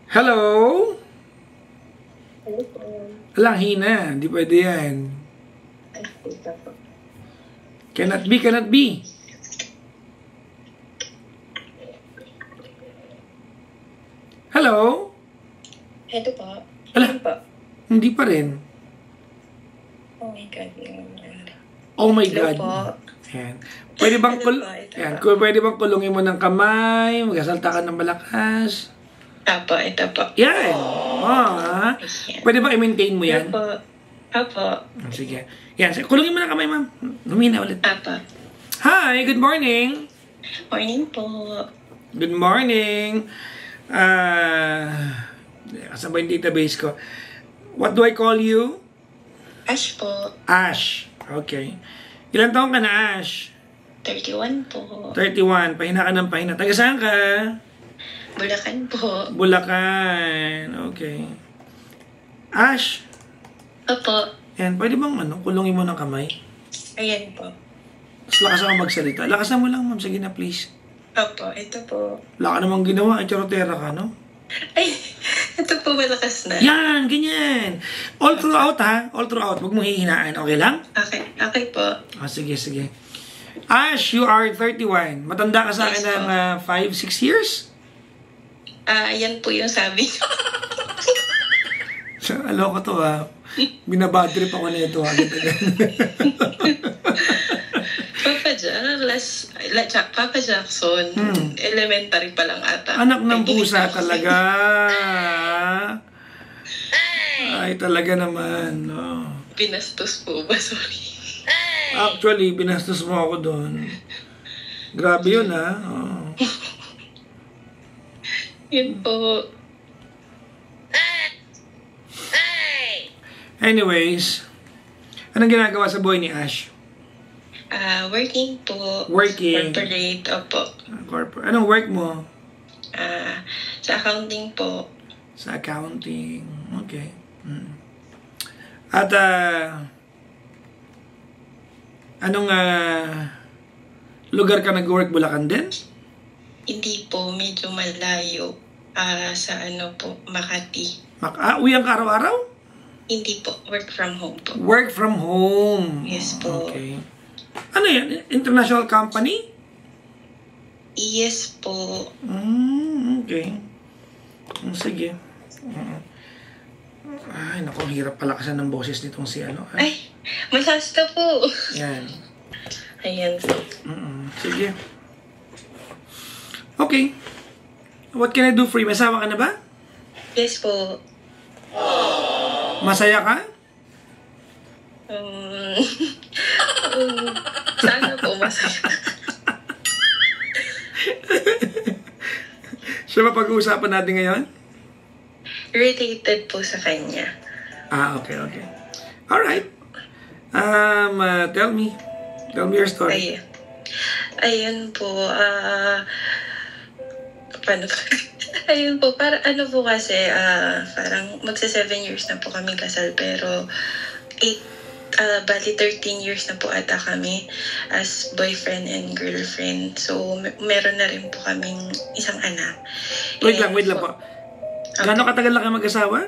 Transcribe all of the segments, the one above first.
Hello? Hello po. Alang hina, hindi pwede yan. Ay, puta po. Cannot be, cannot be. Hello? Hello po. Ala. Hello po. Hindi pa rin. Oh my God. Oh my Hello God. po. Ayan. Pwede bang, Hello po, ito Ayan. po. Pwede bang kulungin mo ng kamay, magsasalta ka ng malakas? Apo, ito po. Yan. Oh, ha? Ayan. Pwede ba i-maintain mo yan? Hello po. Apo. Sige. Yan. Kulungin mo ng kamay, ma'am. Lumina ulit. Apo. Hi, good morning. Morning po. Good morning. Kasama ba yung database ko? What do I call you? Ash po. Ash. Okay. Ilan taong ka na, Ash? 31 po. 31. Pahina ka ng pahina. Taga saan ka? Bulacan po. Bulacan. Okay. Ash. Opo. Yan. Pwede bang kulungin mo ng kamay? Ayan po. Mas lakas ako magsalita. Lakasan mo lang, ma'am. Sige na, please. Opo, ito po. Wala ka namang ginawa. Ay, charotera ka, no? Ay, ito po malakas na. Yan, ganyan. All throughout, ha? All throughout. Huwag mong hihinaan. Okay lang? Okay, okay po. Sige, sige. Ash, you are 31. Matanda ka sa akin Yes, ng 5-6 years? Yan po yung sabi niyo. Aloko to, ha? Binabadrip ako na ito, Papa Jackson, elementary pa lang ata. Anak ng pusa talaga. Ay, talaga naman. No. Binastos po ba? Sorry. Actually, binastos mo ako doon. Grabe yun, ha? Oh. Yun po. Anyways, anong ginagawa sa buhay ni Ash? Working po. Working. Corporate, opo. Anong work mo? Sa accounting po. Sa accounting. Okay. At, anong lugar ka nag-work? Bulacan din? Hindi po, medyo malayo. Sa Makati. Uwi ang araw-araw? Hindi po, work from home po. Work from home. Yes po. Okay. Ano yan? International company? Yes po. Okay. Sige. Ay, naku, hirap palakasan ng boses nitong si Ay, malakas na po. Yan. Ayan po. Sige. Okay. What can I do for you? May asawa ka na ba? Yes po. Masaya ka? Sana po masaya. Siya ba pag-uusapan natin ngayon? Related po sa kanya. Okay, okay. Alright. Tell me. Tell me your story. Ayun po, paano ba? Ayun po, po kasi, parang magsa 7 years na po kami kasal, pero 13 years na po ata kami as boyfriend and girlfriend. So, meron na rin po kaming isang anak. Wait lang po. Gano'ng katagal na kayo mag-asawa?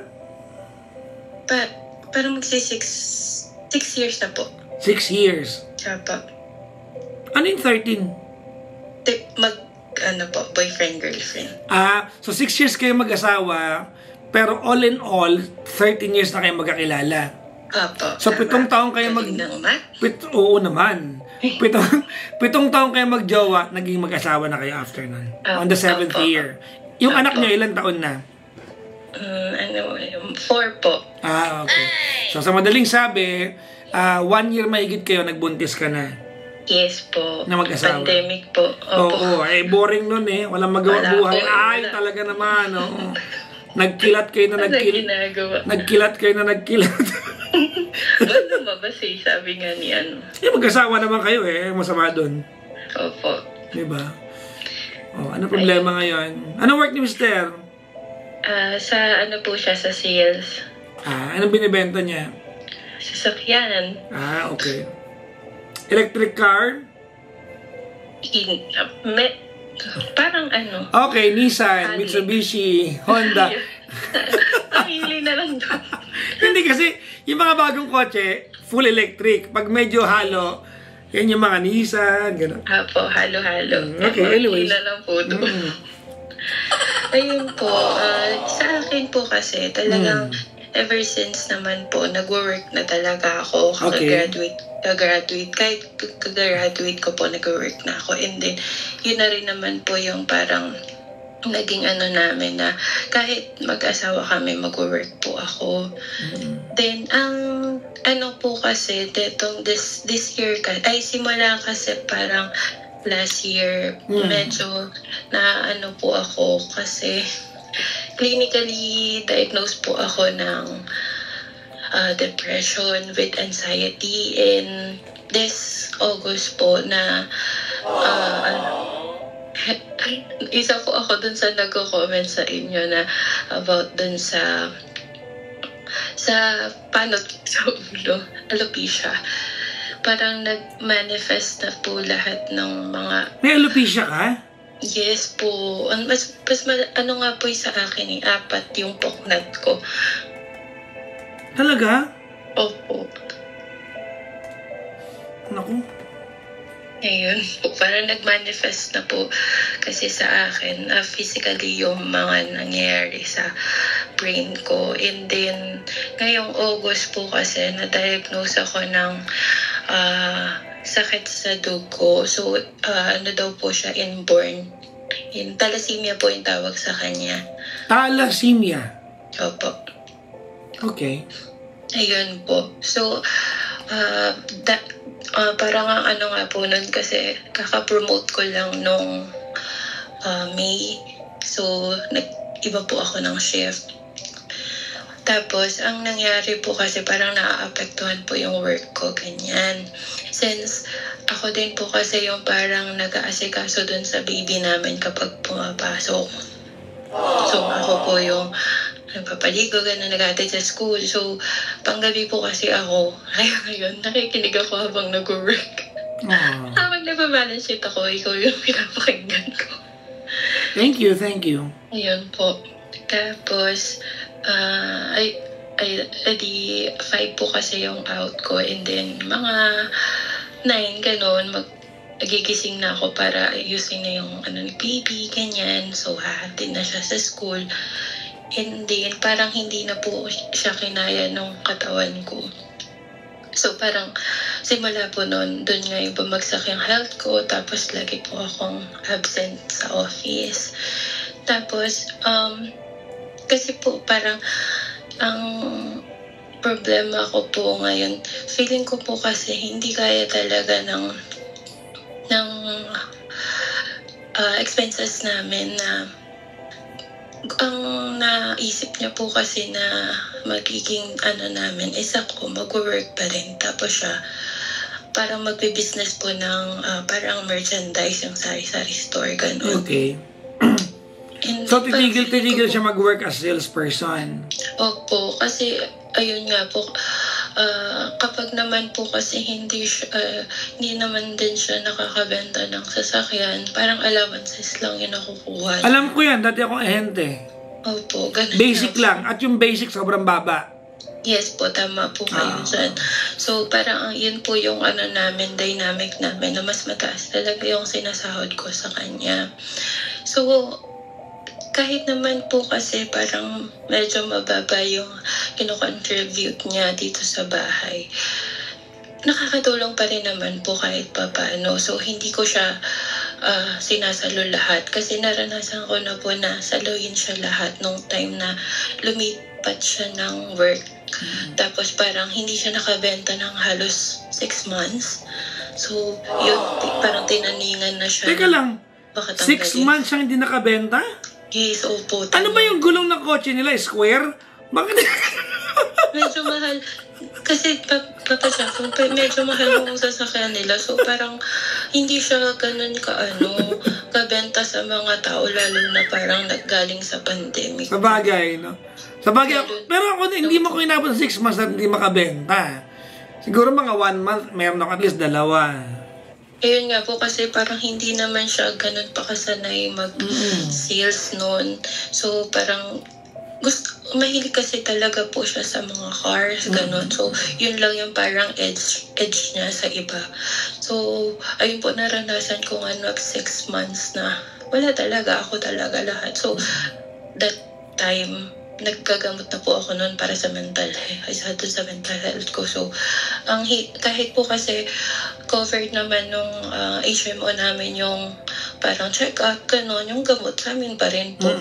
Parang magsi 6 years na po. 6 years. Siapa. Ano yung 13? Boyfriend, girlfriend. So 6 years kayo mag-asawa, pero all in all, 13 years na kayo magkakilala. Apo. So 7 taong kayo Oo naman. 7 taong kayo magjowa, naging mag-asawa na kayo after nun. On the 7th year. Yung anak niyo, ilang taon na? 4 po. Okay. So sa madaling sabi, 1 year mahigit kayo, nagbuntis ka na. Yes po. Na mag-asawa. Pandemic po. Oo, boring nun eh. Walang magawa buhay. Ay, talaga naman. Oo. Nagkilat kayo na nagkilat. Nagkilat kayo na nagkilat. Ano mabasi, sabi nga ni mag-asawa naman kayo eh. Masama dun. Opo. Diba? Ano problema ngayon? Ano work ni Mr.? Po siya, sa sales. Anong binibenta niya? Sasakyan. Okay. Electric car? Parang ano. Okay, Nissan, Mitsubishi, Honda. Pamili na lang doon. Hindi kasi, yung mga bagong kotse, full electric. Pag medyo halo, yan yung mga Nissan, gano'n. Apo, halo-halo. Okay, anyways. Pamili na lang po doon. Ayun po, sa akin po kasi talagang ever since naman po, nag-work na talaga ako. Kag-graduate. Kahit kag-graduate ko po, nag-work na ako. And then, yun na rin naman po yung parang naging ano namin na kahit mag-asawa kami, mag-work po ako. Then, ang ano po kasi, this year, simula kasi parang last year, medyo na ano po ako kasi clinically diagnosed po ako ng depression with anxiety, and this August po na isa po ako dun sa nagko-comment sa inyo na about dun sa panot sa ulo, alopecia. Parang nag-manifest na po lahat ng mga... May alopecia ka? Yes po. Ano nga po sa akin, 4 yung poknat ko. Talaga? Opo. Naku. Ayun po, parang nag-manifest na po kasi sa akin, physically yung mga nangyayari sa brain ko. And then, ngayong August po kasi, na-diagnose ako ng sakit sa dugo. So, ano daw po siya, inborn. Thalassemia po yung tawag sa kanya. Thalassemia? Opo. Okay. Ayun po. So, parang ano nga po nun kasi kaka-promote ko lang nung May. So, nag-iba po ako ng shift. Tapos, ang nangyari po kasi parang naaapektuhan po yung work ko, ganyan. Since ako din po kasi yung parang nag-aasikaso dun sa baby namin kapag pumapasok. So, ako po yung nagpapaligo, gano'n, nag-attend sa school. So, panggabi po kasi ako. Kaya ngayon, nakikinig ako habang nag-work. Habang nagpa-balance sheet ako, ikaw yung pinapakinggan ko. Thank you. Ayun po. Tapos, di 5 po kasi yung out ko, and then mga 9 gano'n, nagigising na ako para ayusin na yung ni baby, ganyan. So, hahatid na siya sa school. And then, parang hindi na po siya kinaya ng katawan ko. So, parang simula po noon, doon nga yung bumagsak yung health ko. Tapos, lagi po akong absent sa office. Tapos, kasi po parang ang problema ko po ngayon, feeling ko po kasi hindi kaya talaga ng expenses namin na ang naisip niya po kasi na magiging namin is ako mag-work pa rin. Tapos siya parang magbe-business po ng parang merchandise, yung sari-sari store, gano'n. Okay. So, titigil siya mag-work as salesperson? Opo, kasi ayun nga po, kapag naman po kasi hindi naman din siya nakakabenta ng sasakyan, parang allowances lang yung nakukuha. Alam ko yan, dati akong ahente. Opo, ganun. Basic lang, at yung basic sobrang baba. Yes po, tama po kayo dyan. So, parang yun po yung namin, dynamic namin, na mas mataas talaga yung sinasahod ko sa kanya. So, kahit naman po kasi parang medyo mababa yung kino-contribute niya dito sa bahay, nakakatulong pa rin naman po kahit papaano. So, hindi ko siya sinasalo lahat kasi naranasan ko na po na saluhin siya lahat nung time na lumipat siya ng work. Tapos parang hindi siya nakabenta ng halos 6 months. So, yun, parang tinaningan na siya. Teka lang, 6 months siyang hindi nakabenta? Yes, opo. Ano ba yung gulong ng kotse nila? Square? Bakit? Medyo mahal. Kasi, medyo mahal yung sasakyan nila. So, parang hindi siya ganun kabenta sa mga tao, lalo na parang naggaling sa pandemic. Sabagay, no? Sabagay, pero ako, hindi mo ko inabot 6 months at hindi makabenta. Siguro mga 1 month, meron ako at least 2. Ayun nga po kasi parang hindi naman siya ganun pa kasanay mag-sales noon. So parang mahilig kasi talaga po siya sa mga cars, ganun. So yun lang yung parang edge niya sa iba. So ayun po, naranasan ko nga 6 months na wala talaga, ako talaga lahat. So that time, naggagamot na po ako noon para sa mental health ko. So, kahit po kasi covered naman nung HMO namin yung parang check-up, gano'n, yung gamot sa amin pa rin po.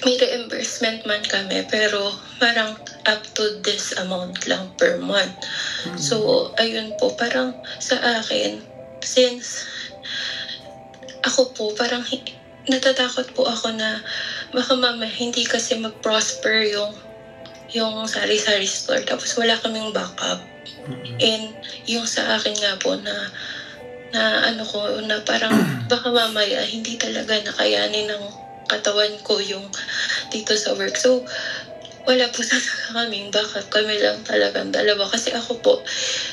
May reimbursement man kami, pero parang up to this amount lang per month. So, ayun po, parang sa akin, since ako po, parang natatakot po ako na baka hindi kasi mag-prosper yung sari-sari store, tapos wala kaming backup. And yung sa akin nga po na parang baka mamaya hindi talaga nakayanin ng katawan ko yung dito sa work. So wala po talaga kaming backup, kami lang talagang dalawa. Kasi ako po,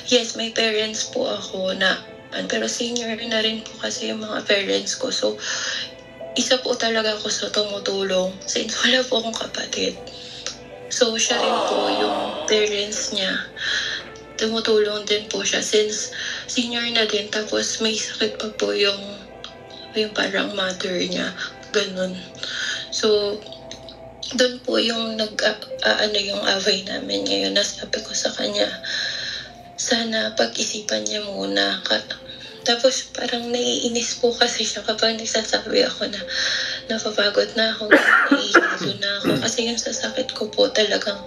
yes, may parents po ako na, pero senior na rin po kasi yung mga parents ko. So isa po talaga ako sa tumutulong since wala po akong kapatid. So, siya rin po yung parents niya. Tumutulong din po siya since senior na din. Tapos may sakit pa po yung parang mother niya. Ganun. So, doon po yung yung away namin ngayon. Nasabi ko sa kanya, sana pag-isipan niya muna. Tapos parang naiinis po kasi siya kapag nagsasabi ako na napapagod na ako, naiihilo na ako. Kasi yung sasakit ko po talagang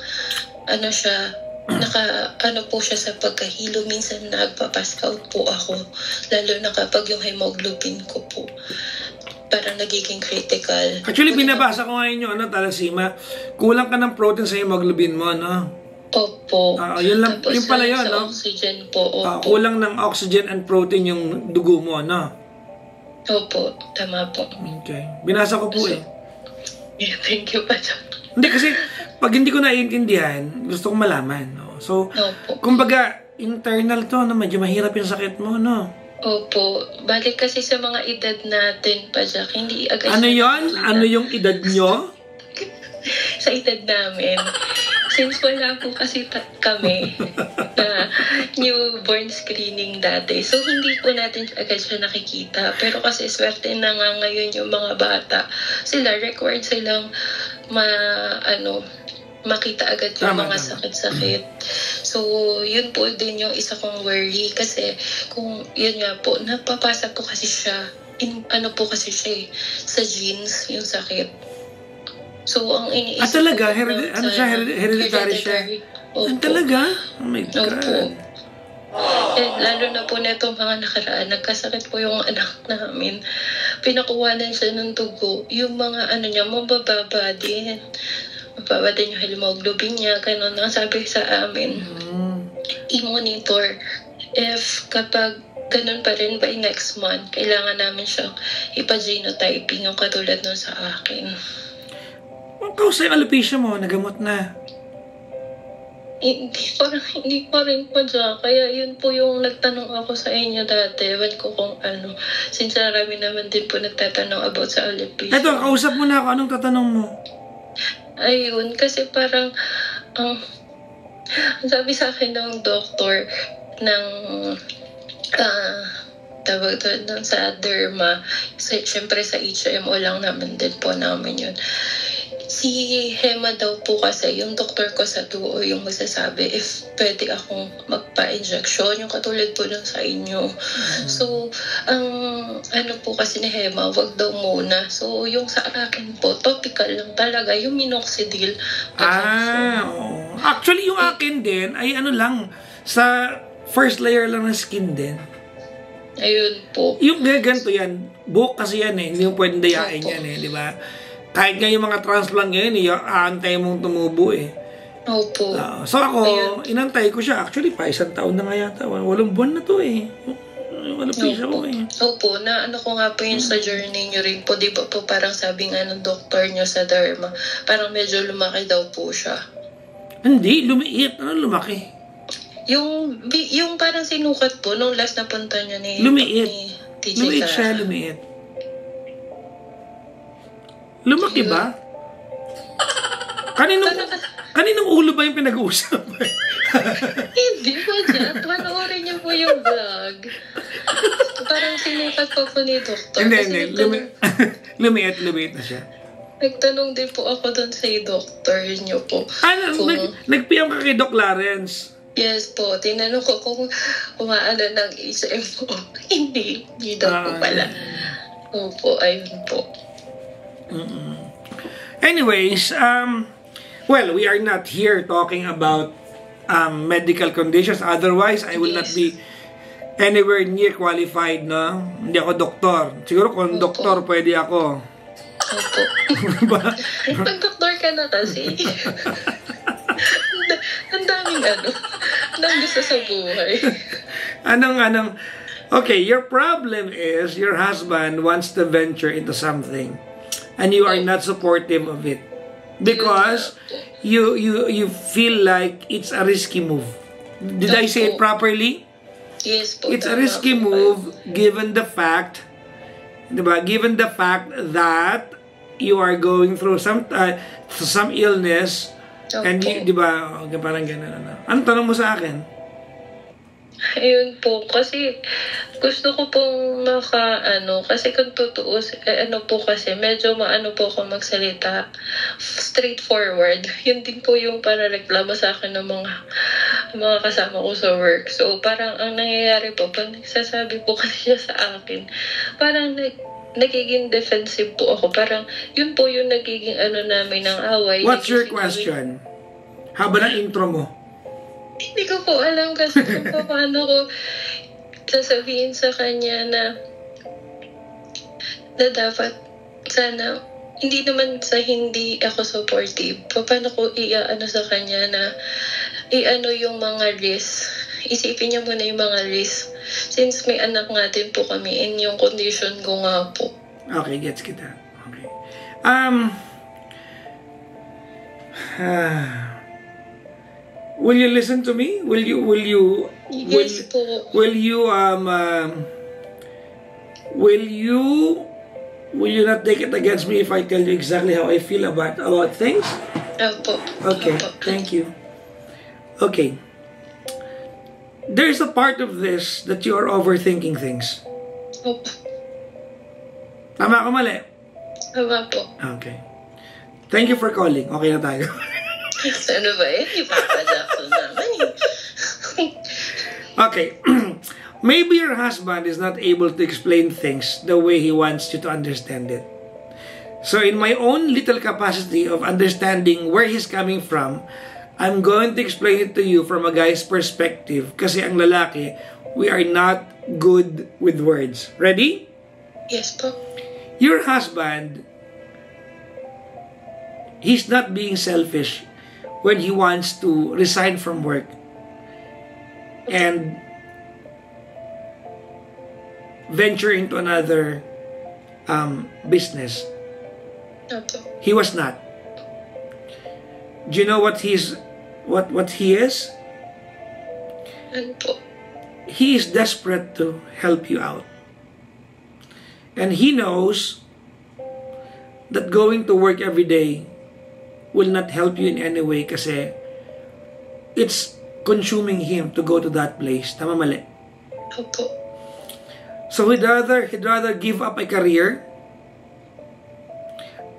po siya sa pagkahilo. Minsan nagpa-pass out po ako. Lalo na kapag yung hemoglobin ko po parang nagiging critical. Actually, binabasa ko ngayon yung thalassemia. Kulang ka ng protein sa hemoglobin mo, no? Opo. Yun lang, tapos yun pala yun, no? Oxygen po, opo. Kulang ng oxygen and protein yung dugo mo, no? Opo, tama po. Okay. Binasa ko po Yeah, thank you pa. Hindi kasi, pag hindi ko naiintindihan, gusto kong malaman, no? So, kumbaga, internal to, no? Medyo mahirap yung sakit mo, no? Opo. Balik kasi sa mga edad natin pa, Jack, hindi agad... Ano yun? Ano yung edad nyo? Sa edad namin. Since wala po kasi kami na newborn screening dati. So, hindi po natin agad siya nakikita. Pero kasi swerte na nga ngayon yung mga bata. Sila, required silang makita agad yung mga sakit-sakit. So, yun po din yung isa kong worry. Kasi, kung yun nga po, napapasa po kasi siya. Sa genes, yung sakit. So, ang iniisip talaga? Hereditary siya? Talaga? Oh my God. Opo. Lalo na po na itong mga nakaraan, nagkasakit po yung anak namin. Pinakuwanan siya ng dugo. Yung mga mabababa din. Mababa din yung hemoglobin niya. Ganun ang sabi sa amin. I-monitor. If kapag ganun pa rin by next month, kailangan namin siyang ipa-genotyping yung katulad nun sa akin. Kausay alopecia mo, nagamot na. Hindi pa rin po dyan. Kaya yun po yung nagtanong ako sa inyo dati. Ewan ko kung since marami naman din po nagtatanong about sa alopecia. Eto, kausap mo na ako. Anong tatanong mo? Ayun, kasi parang ang sabi sa akin ng doktor ng tawag doon sa derma, syempre sa HMO lang naman din po namin yun. Si Hema daw po kasi, yung doktor ko sa duo yung magsasabi if pwede akong magpa-injection, yung katulad po nun sa inyo. So, ang po kasi ni Hema, wag daw muna. So, yung sa akin po, topical lang talaga, yung minoxidil. Actually, yung akin din, ay lang, sa first layer lang ng skin din. Ayun po. Yung ganito yan, buhok kasi yan hindi mo pwedeng dayain yan di ba? Kahit nga yung mga transplant ngayon, aantay mong tumubo Opo. So ako, inantay ko siya. Actually, pa 1 taon na nga yata. 8 buwan na to Alopecia ko Opo, ko nga po yun sa journey nyo rin po. Di ba po parang sabi nga ng doktor nyo sa derma, parang medyo lumaki daw po siya. Hindi, lumiit. Lumaki? Yung parang sinukat po, nung last na punta niya ni Lumiit. ni TJ Lumiit siya, Clara. lumiit. Lumaki ba? Kaninong ulo ba yung pinag-uusap? Hindi po dyan. Panoorin niyo po yung vlog. Parang sinukat po ni Doktor. Hindi. Lumiit na siya. Nagtanong din po ako doon sa doktor niyo po. Nagpiyam ka kay Doc Lawrence? Yes po. Tinanong ko kung umaano ng isip po. Hindi daw po pala. Opo, ayun po. Anyways, well, we are not here talking about medical conditions. Otherwise, I will not be anywhere near qualified, no? Hindi ako doktor. Siguro kung doktor, pwede ako. Opo. Pag-doktor ka na kasi. Ang daming nang gusto sa buhay. Okay, your problem is your husband wants to venture into something and you are not supportive of it because you feel like it's a risky move. Did I say it properly? Yes po. It's a risky move given the fact, diba? Given the fact that you are going through some illness and diba, parang ganun. Anong tanong mo sa akin? Ayun po, kasi gusto ko pong kasi kung tutuos, po kasi, medyo maano po ako magsalita, straightforward. Yun din po yung para reklamo sa akin ng mga kasama ko sa work. So, parang ang nangyayari po, pag nagsasabi po kasi siya sa akin, parang nagiging defensive po ako. Parang, yun po yung nagiging namin ng away. What's your question? Haba ng intro mo. Hindi ko po alam kasi kung paano ko sasabihin sa kanya na dapat sana, hindi naman sa hindi ako supportive. Paano ko sa kanya na yung mga risk. Isipin niya muna yung mga risk. Since may anak nga din po kami in yung condition ko nga po. Okay, gets kita. Okay. Will you listen to me? Will you not take it against me if I tell you exactly how I feel about things? Opo. Okay, thank you. Okay. There's a part of this that you are overthinking things. Opo. Tama ka, mali? Tama po. Okay. Thank you for calling. Okay na tayo. Ano ba Ipapajakson naman Okay. Maybe your husband is not able to explain things the way he wants you to understand it. So in my own little capacity of understanding where he's coming from, I'm going to explain it to you from a guy's perspective. Kasi ang lalaki, we are not good with words. Ready? Yes po. Your husband, he's not being selfish when he wants to resign from work and venture into another business. Okay. He was not. Do you know what he is? Ano po? He is desperate to help you out. And he knows that going to work every day will not help you in any way kasi it's consuming him to go to that place. Tama, mali? Opo. So he'd rather give up a career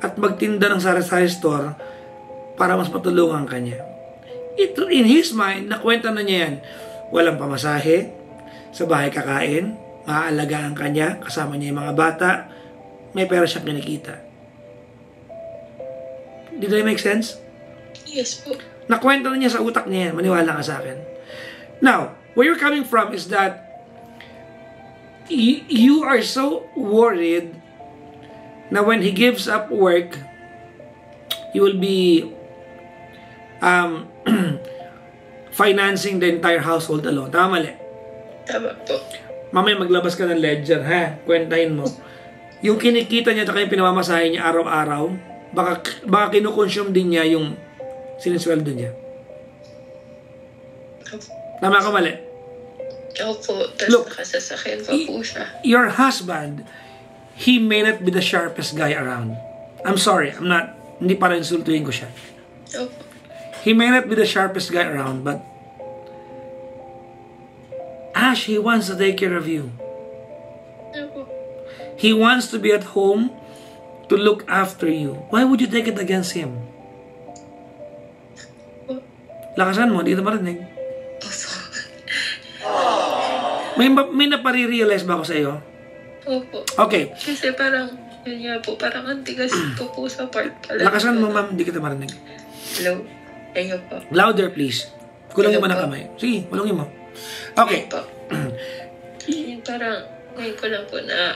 at magtinda ng sari-sari store para mas matulungan ka niya. In his mind, nakwenta na niya yan. Walang pamasahe, sa bahay kakain, maaalagaan ka niya, kasama niya yung mga bata, may pera siyang kinikita. Did that make sense? Yes po. Nakwento na niya sa utak niya yan. Maniwala ka sa akin. Now, where you're coming from is that you are so worried na when he gives up work, you will be financing the entire household alone. Tama, mali? Tama po. Mamaya maglabas ka ng ledger, ha? Kwentahin mo. Yung kinikita niya at yung pinamamasahe niya araw-araw, baka kinukonsume din niya yung sinisweldo niya. Tama ko mali? Opo, Look, tapos nakasasakyan pa po siya. Your husband, he may not be the sharpest guy around. I'm sorry, hindi para insultuhin ko siya. Opo. He may not be the sharpest guy around, but Ash, he wants to take care of you. Opo. He wants to be at home to look after you. Why would you take it against him? Lakasan mo, hindi kita marinig. May napare-realize ba ako sa iyo? Opo. Okay. Kasi parang, yun nga po, parang antigas po sa part pala. Lakasan mo, ma'am, hindi kita marinig. Hello? Ayun po. Louder, please. Kulangin mo ng kamay. Sige, kulangin mo. Okay. Po. Yung parang, ngayon ko lang po na,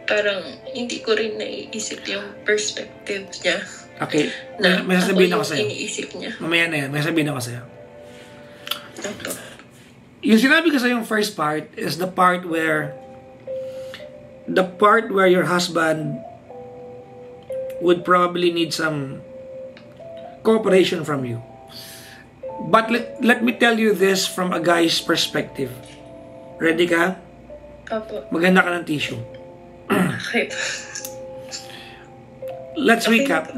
parang hindi ko rin naiisip yung perspective niya. Okay. Na May sasabihin ako yung sa'yo. iniisip niya. Mamaya na yan. May sasabihin ako sa'yo. Opo. Yung sinabi ko sa yung first part is the part where your husband would probably need some cooperation from you. But let me tell you this from a guy's perspective. Ready ka? Opo. Maganda ka ng tissue. Okay. Let's recap.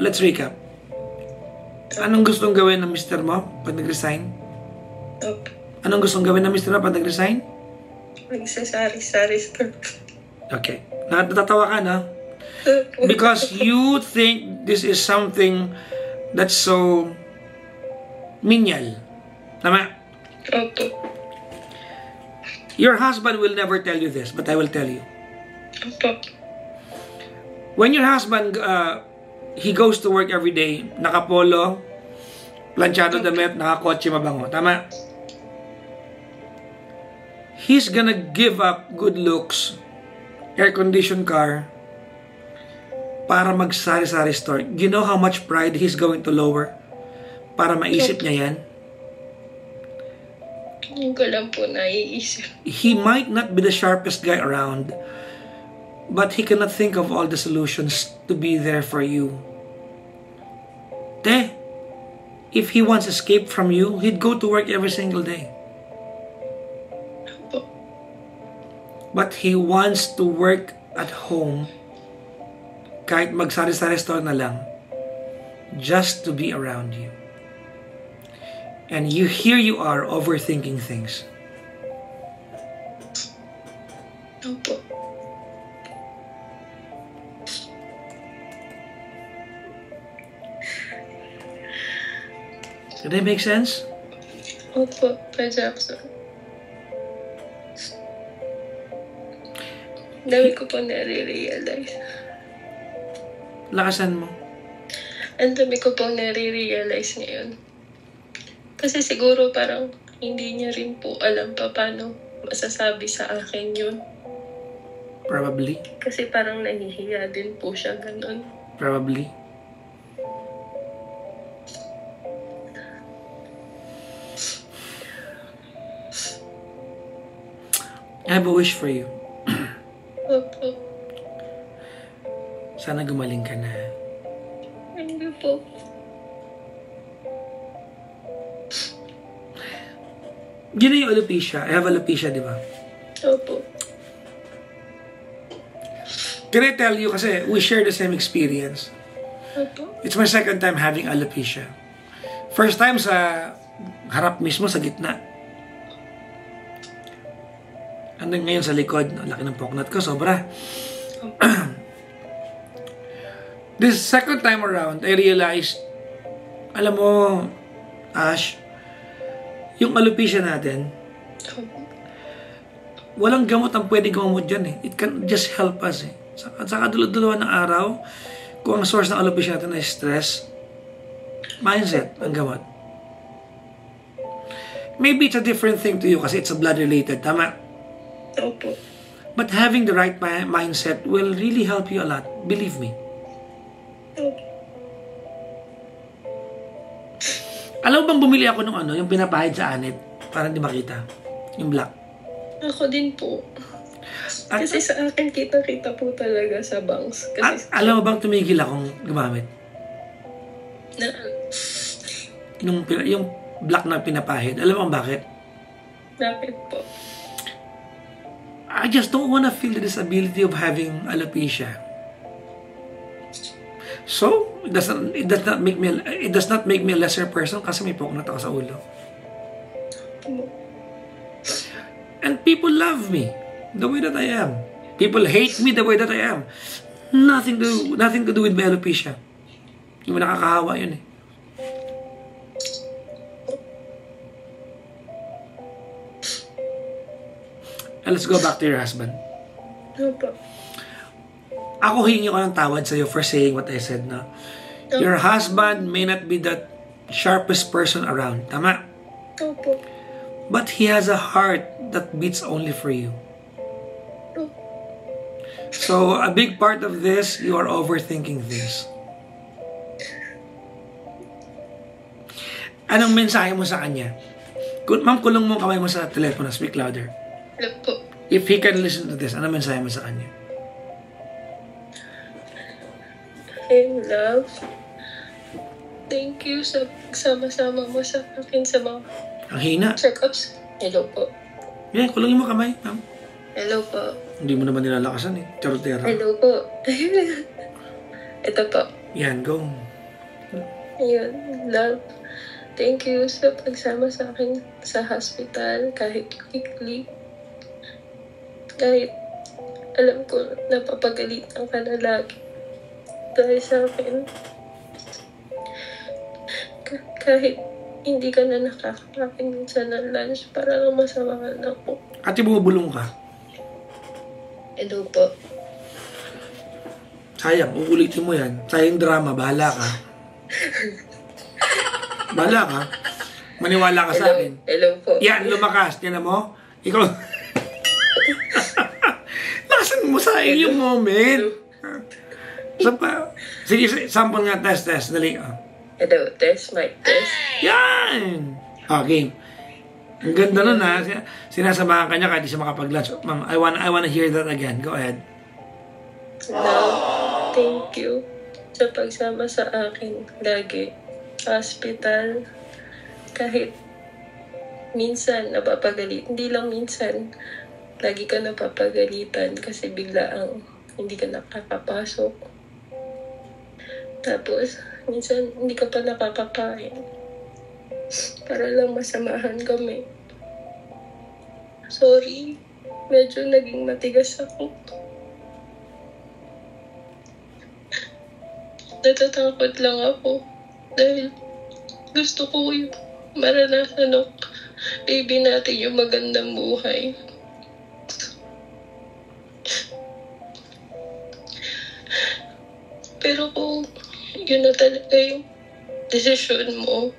Anong gustong gawin ng mister mo pag nag-resign? Opo. Anong gustong gawin ng mister mo pag nag-resign? Magsasari-sari store. Okay. Natatawa ka na? Because you think this is something that's so menial. Tama? Opo. Your husband will never tell you this, but I will tell you. Opo. When your husband, he goes to work every day, nakapolo, planchado damit, nakakotse mabango. Tama? He's gonna give up good looks, air-conditioned car, para mag-sari-sari store. You know how much pride he's going to lower para maisip niya yan? Hindi ko lang po naiisip. He might not be the sharpest guy around, but he cannot think of all the solutions to be there for you. If he wants escape from you, he'd go to work every single day. But he wants to work at home, kahit magsari-sari store na lang, just to be around you. And here you are overthinking things. Opo. Did that make sense? Opo, Pa Jackson. Dami ko po nare-realize. Lakasan mo. Ang dami ko pong nare-realize ngayon. Kasi siguro parang hindi niya rin po alam pa paano masasabi sa akin yun. Probably. Kasi parang nahihiya din po siya ganun. Probably. I have a wish for you. Opo. Sana gumaling ka na. Hindi po. Yun na yung alopecia. I have alopecia, di ba? Opo. Can I tell you, kasi we share the same experience. Opo. It's my second time having alopecia. First time sa harap mismo, sa gitna. Ano ngayon sa likod? Ang laki ng poknat ko, sobra. This second time around, I realized, alam mo, Ash, yung alopecia natin, walang gamot ang pwedeng gamot dyan eh. It can just help us eh. Saka dalawa ng araw, kung ang source ng alopecia natin ay stress, mindset ang gamot. Maybe it's a different thing to you kasi it's a blood-related, tama? Opo. But having the right mindset will really help you a lot. Believe me. Opo. Alam mo bang bumili ako ng yung pinapahid sa anit para hindi makita? Yung black. Ako din po. Kasi sa akin, kita-kita po talaga sa banks. Kasi alam mo bang tumigil akong gumamit? Na, Yung black na pinapahid. Alam mo bakit? Bakit po? I just don't wanna feel the disability of having alopecia. So, it does not make me a lesser person kasi may poknat ako sa ulo. And people love me the way that I am. People hate me the way that I am. Nothing to do with my alopecia. Yung nakakahawa yun eh. And let's go back to your husband. Opo. Ako hingi ko ng tawad sa'yo for saying what I said na your husband may not be the sharpest person around. Tama? Opo. But he has a heart that beats only for you. Opo. So, a big part of this, you are overthinking things. Anong mensahe mo sa kanya? Ma'am, kulong mo kamay mo sa telepono. Speak louder. Hello po. If he can listen to this, anong mensahe mo sa kanya? Hey, love. Thank you sa sama-sama mo sa akin sa mga Ang hina. check-ups. Hello po. Yan, kulongin mo kamay, ma'am. Hello po. Hindi mo naman nilalakasan eh. Charotera. Hello po. Ito po. Yan, go. Ayun, love. Thank you sa pagsama sa akin sa hospital kahit quickly. Kahit alam ko napapagalitan ka na lagi dahil sa akin. Kahit hindi ka na nakakakain minsan ng lunch para lang masamahan ako. Ate, bumubulong ka. Hello po. Sayang, uulitin mo yan. Sayang drama, bahala ka. Bahala ka. Maniwala ka sa akin. Hello po. Yan, lumakas. Tiyan mo. Ikaw. Lakasan mo sa yung moment. Sige, sample nga. Test. Dali. Hello, test, mic test. Yan! Okay. Ang ganda nun ha. Sinasamahan ka niya kahit di siya makapag-lunch. Ma'am, I wanna hear that again. Go ahead. Love, thank you sa pagsama sa akin lagi. Hospital, kahit minsan napapagalit. Hindi lang minsan, lagi ka napapagalitan kasi bigla ang hindi ka nakakapasok. Tapos, minsan hindi ka pa nakakakain. Para lang masamahan kami. Sorry, medyo naging matigas ako. Natatakot lang ako dahil gusto ko yung maranasan ng baby natin yung magandang buhay. Pero kung yun na talaga yung desisyon mo,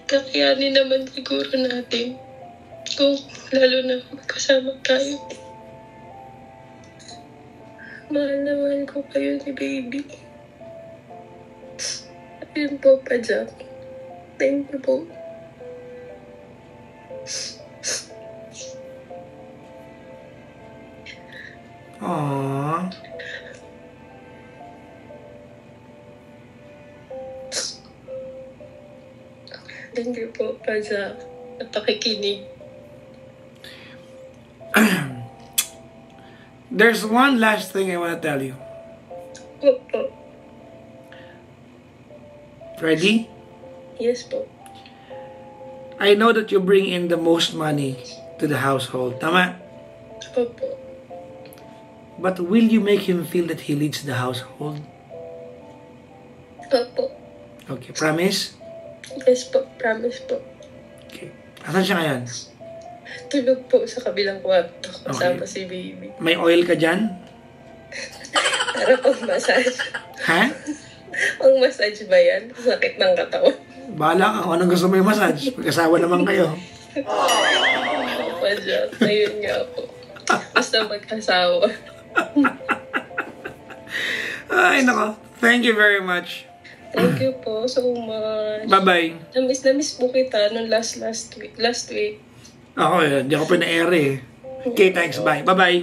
kakayanin naman siguro natin kung lalo na magkasama tayo. Mahal na mahal ko kayo ni baby. Ayun po pa, Jack. Thank you po. Aww. Thank you po pa, Jack. At pakikinig. There's one last thing I want to tell you. Opo. Ready? Yes po. I know that you bring in the most money to the household. Tama? Opo. But will you make him feel that he leads the household? Opo. Okay, promise? Yes po. Promise po. Okay. Asan siya ngayon? Tulog po sa kabilang kwarto. Kasama Okay. si baby. May oil ka dyan? Para pang massage. Ha? Ang massage ba yan? Sakit ng katawan. Bahala ka kung anong gusto mo yung massage. Pag-asawa naman kayo. Opo, Jack. Ayun nga po. Basta mag-asawa. Ay, nako. Thank you very much. Thank you po so much. Bye-bye. Na-miss po kita nung last week. Ako, hindi ako pina-air eh. Okay, thanks. Bye. Bye-bye.